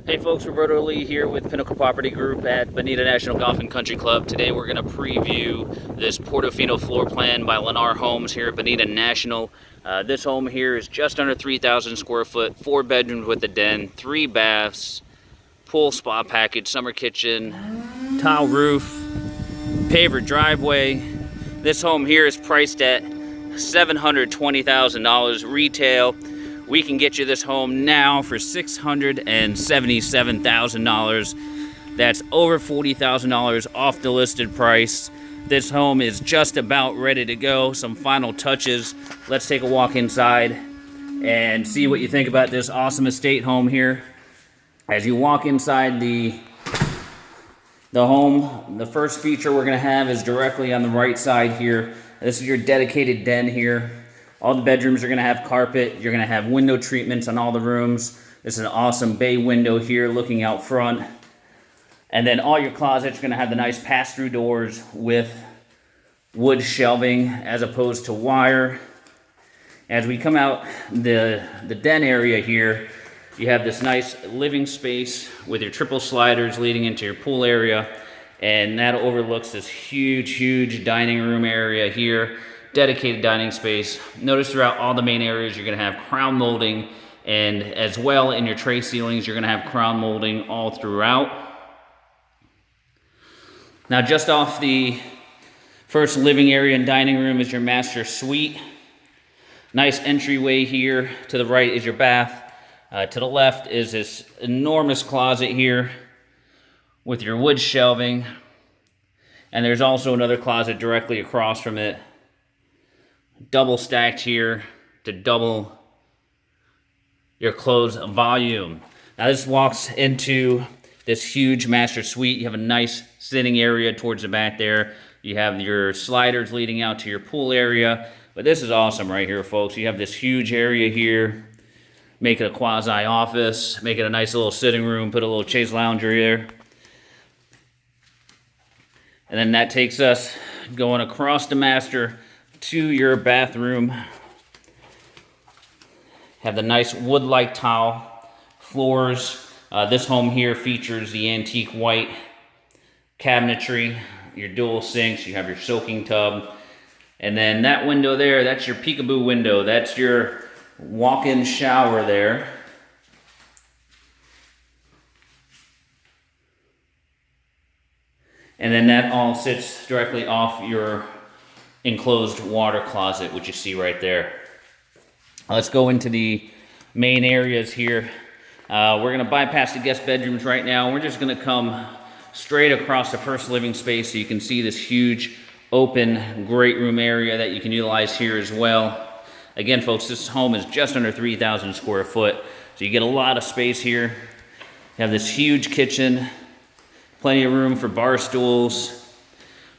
Hey folks, Roberto Lee here with Pinnacle Property Group at Bonita National Golf and Country Club. Today we're going to preview this Portofino floor plan by Lennar Homes here at Bonita National. This home here is just under 3,000 square foot, 4 bedrooms with a den, 3 baths, pool spa package, summer kitchen, tile roof, paver driveway. This home here is priced at $720,000 retail. We can get you this home now for $677,000. That's over $40,000 off the listed price. This home is just about ready to go. Some final touches. Let's take a walk inside and see what you think about this awesome estate home here. As you walk inside the home, the first feature we're going to have is directly on the right side here. This is your dedicated den here. All the bedrooms are going to have carpet. You're going to have window treatments on all the rooms. This is an awesome bay window here looking out front. And then all your closets are going to have the nice pass-through doors with wood shelving as opposed to wire. As we come out the den area here, you have this nice living space with your triple sliders leading into your pool area. And that overlooks this huge dining room area here. Dedicated dining space. Notice throughout all the main areas you're going to have crown molding, and as well in your tray ceilings you're going to have crown molding all throughout. Now just off the first living area and dining room is your master suite. Nice entryway here. To the right is your bath. To the left is this enormous closet here with your wood shelving, and there's also another closet directly across from it. Double stacked here to double your clothes volume. Now this walks into this huge master suite. You have a nice sitting area towards the back there. You have your sliders leading out to your pool area. But this is awesome right here, folks. You have this huge area here. Make it a quasi office. Make it a nice little sitting room. Put a little chaise lounger here. And then that takes us going across the master to your bathroom. Have the nice wood-like tile floors. This home here features the antique white cabinetry, your dual sinks, you have your soaking tub, and then that window there, that's your peekaboo window. That's your walk-in shower there. And then that all sits directly off your enclosed water closet, which you see right there. Let's go into the main areas here. We're going to bypass the guest bedrooms right now. We're just going to come straight across the first living space so you can see this huge open great room area that you can utilize here as well. Again, folks, this home is just under 3,000 square foot, so you get a lot of space here. You have this huge kitchen, plenty of room for bar stools.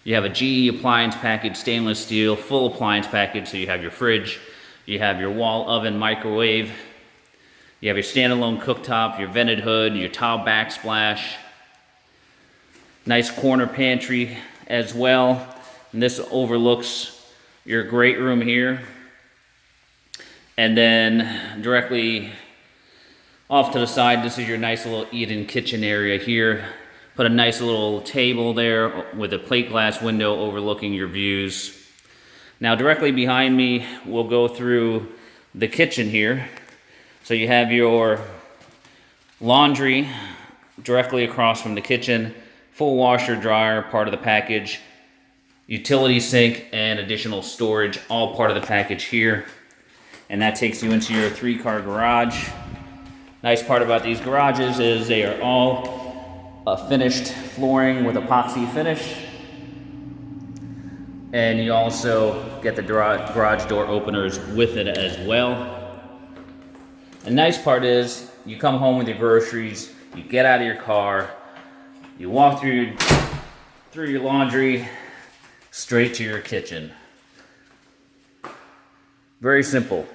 You have a GE appliance package, stainless steel, full appliance package. So you have your fridge, you have your wall oven, microwave, you have your standalone cooktop, your vented hood, your tile backsplash. Nice corner pantry as well. And this overlooks your great room here. And then directly off to the side, this is your nice little eat-in kitchen area here. Put a nice little table there with a plate glass window overlooking your views. Now directly behind me, we'll go through the kitchen here. So you have your laundry directly across from the kitchen, full washer dryer, part of the package, utility sink, and additional storage, all part of the package here. And that takes you into your 3-car garage. Nice part about these garages is they are all finished flooring with epoxy finish, and you also get the garage door openers with it as well. The nice part is you come home with your groceries, you get out of your car, you walk through your laundry straight to your kitchen. Very simple.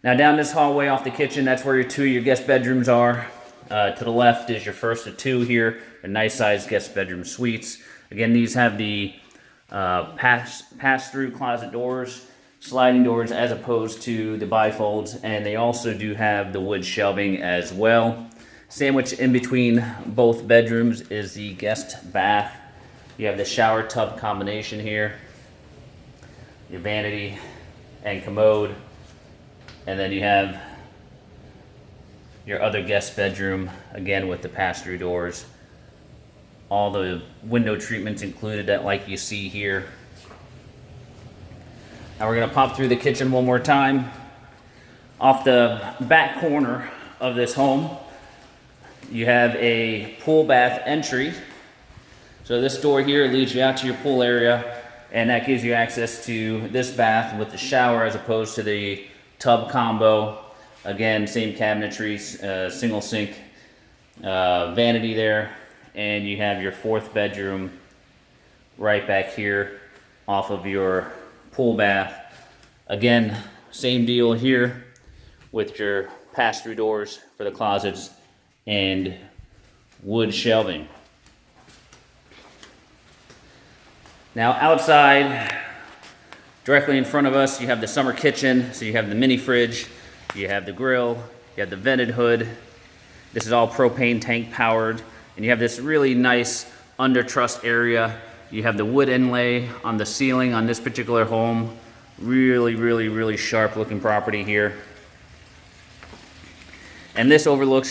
Now down this hallway off the kitchen, that's where your guest bedrooms are. To the left is your first of 2 here, a nice sized guest bedroom suites. Again, these have the pass-through closet doors, sliding doors as opposed to the bifolds, and they also do have the wood shelving as well. Sandwiched in between both bedrooms is the guest bath. You have the shower tub combination here, your vanity and commode, and then you have your other guest bedroom, again with the pass-through doors. All the window treatments included that like you see here. Now we're gonna pop through the kitchen one more time. Off the back corner of this home, you have a pool bath entry. So this door here leads you out to your pool area, and that gives you access to this bath with the shower as opposed to the tub combo. Again, same cabinetry, single sink, vanity there, and you have your fourth bedroom right back here off of your pool bath. Again, same deal here with your pass-through doors for the closets and wood shelving. Now outside, directly in front of us, you have the summer kitchen. So you have the mini fridge, you have the grill, you have the vented hood. This is all propane tank powered. And you have this really nice under truss area. You have the wood inlay on the ceiling on this particular home. Really sharp looking property here. And this overlooks